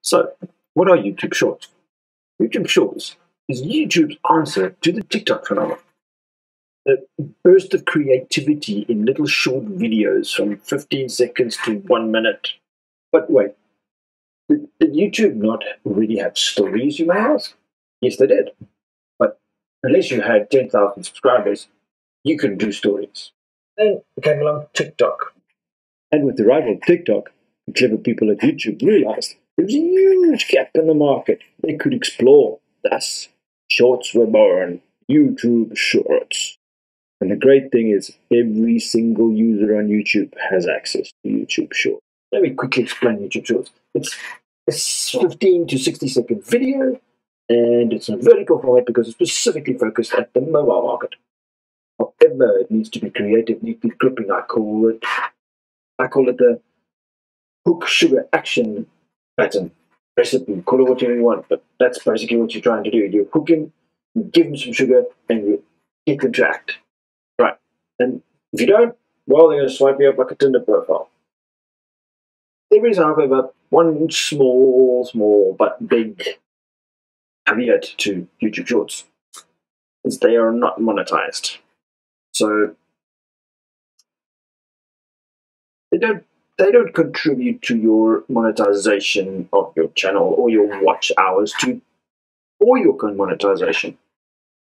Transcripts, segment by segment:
So, what are YouTube Shorts? YouTube Shorts is YouTube's answer to the TikTok phenomenon. The burst of creativity in little short videos from 15 seconds to 1 minute. But wait, did YouTube not already have stories, you may ask? Yes, they did. But unless you had 10,000 subscribers, you couldn't do stories. Then came along TikTok. And with the arrival of TikTok, the clever people at YouTube realized there was a huge gap in the market they could explore. Thus, Shorts were born. YouTube Shorts. And the great thing is, every single user on YouTube has access to YouTube Shorts. Let me quickly explain YouTube Shorts. It's a 15 to 60-second video, and it's in a vertical format because it's specifically focused at the mobile market. However, it needs to be creative, needs to be gripping. I call it the hook sugar action pattern recipe. Call it what you want, but that's basically what you're trying to do. You hook him, you give him some sugar, and you get them to act. Right. And if you don't, well, they're going to swipe you up like a Tinder profile. There is, however, one small but big caveat to YouTube Shorts, is they are not monetized. So they don't contribute to your monetization of your channel or your watch hours or your monetization.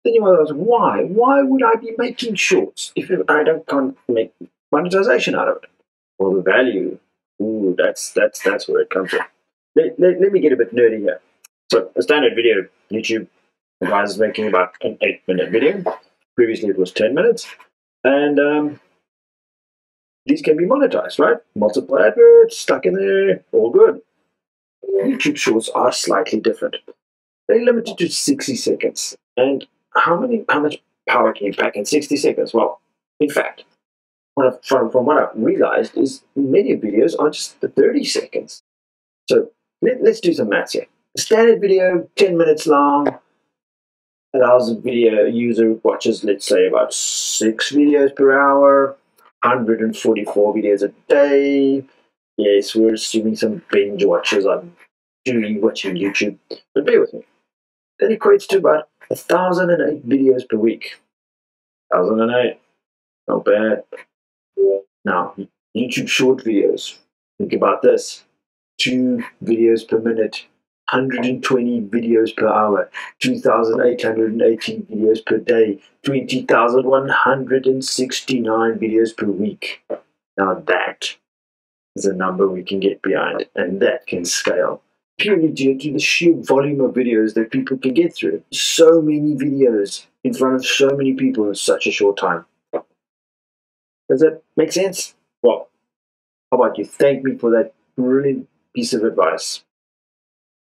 Then you might ask, why? Why would I be making shorts if I can't make monetization out of it? Well, the value, ooh, that's where it comes from. Let me get a bit nerdy here. So a standard video, YouTube advises making about an 8-minute video. Previously it was 10 minutes. And these can be monetized, right? Multiple adverts stuck in there, all good. YouTube Shorts are slightly different. They're limited to 60 seconds. And how much power can you pack in 60 seconds? Well, in fact, from what I've realized is many videos are just 30 seconds. So let's do some maths here. A standard video, 10 minutes long, allows a video user watches, let's say, about 6 videos per hour, 144 videos a day. Yes, we're assuming some binge watchers are doing watching YouTube, but bear with me. That equates to about 1,008 videos per week. 1,008, not bad. Now, YouTube short videos. Think about this. 2 videos per minute, 120 videos per hour, 2,818 videos per day, 20,169 videos per week. Now that is a number we can get behind, and that can scale purely due to the sheer volume of videos that people can get through. So many videos in front of so many people in such a short time. Does that make sense? Well, how about you thank me for that brilliant piece of advice?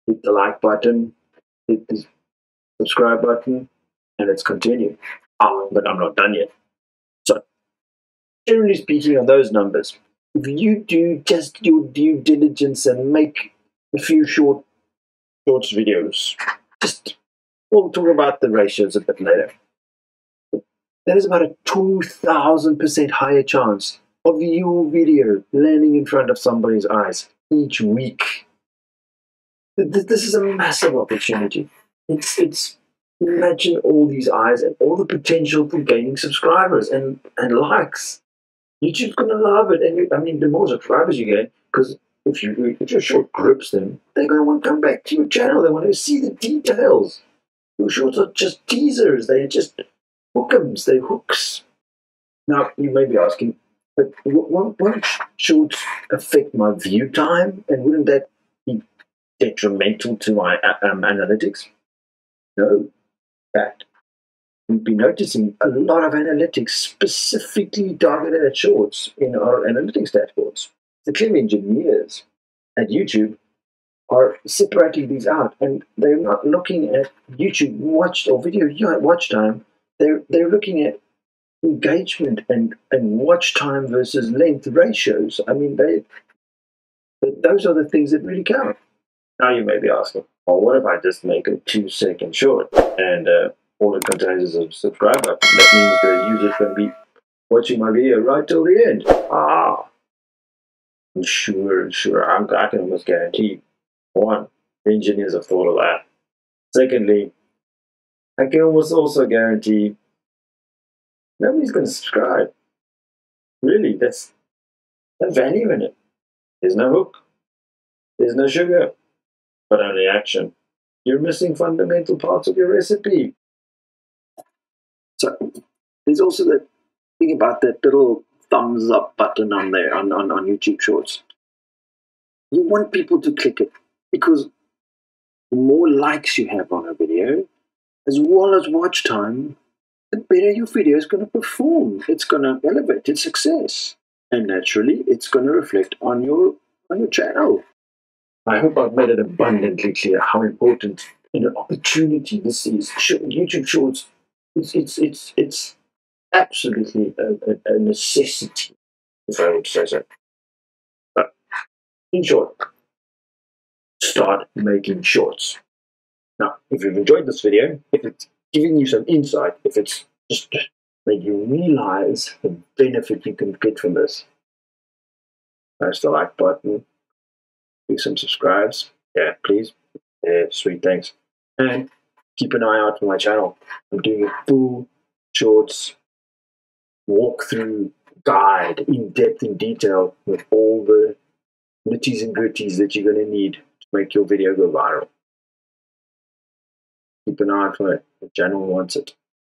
Hit the like button, hit the subscribe button, and let's continue. But I'm not done yet. So, generally speaking on those numbers, if you do just your due diligence and make a few shorts videos, we'll talk about the ratios a bit later. There is about a 2,000% higher chance of your video landing in front of somebody's eyes each week. This is a massive opportunity. It's imagine all these eyes and all the potential for gaining subscribers and likes. YouTube's gonna love it, and the more subscribers you get, because if your short grips them, they're gonna want to come back to your channel. They want to see the details. Your shorts are just teasers. They're just hookums. They're hooks. Now you may be asking, but won't shorts affect my view time, and wouldn't that be detrimental to my analytics? No. In fact, we've been noticing a lot of analytics specifically targeted at shorts in our analytics dashboards. The clever engineers at YouTube are separating these out, and they're not looking at YouTube watched or video watch time. They're looking at engagement and watch time versus length ratios. Those are the things that really count. Now you may be asking, well, what if I just make a 2-second short and all it contains is a subscribe button? That means the user's going to be watching my video right till the end. Sure. I can almost guarantee One, engineers have thought of that. Secondly, I can almost also guarantee nobody's going to subscribe. Really, that's the value in it. There's no hook, there's no sugar, but only action. You're missing fundamental parts of your recipe. So there's also that thing about that little thumbs up button on there on YouTube Shorts. You want people to click it because the more likes you have on a video, as well as watch time, the better your video is going to perform. It's going to elevate its success. And naturally, it's going to reflect on your channel. I hope I've made it abundantly clear how important an opportunity this is. YouTube Shorts, it's absolutely a necessity, if I would say so. But in short, start making shorts. Now, if you've enjoyed this video, if it's giving you some insight, if it's just made you realize the benefit you can get from this, press the like button, do some subscribes. Yeah, please. Yeah, sweet, thanks. And keep an eye out for my channel. I'm doing a full shorts walkthrough guide, in depth, in detail, with all the nitties and gritties that you're going to need to make your video go viral. Keep an eye out for it. The channel wants it.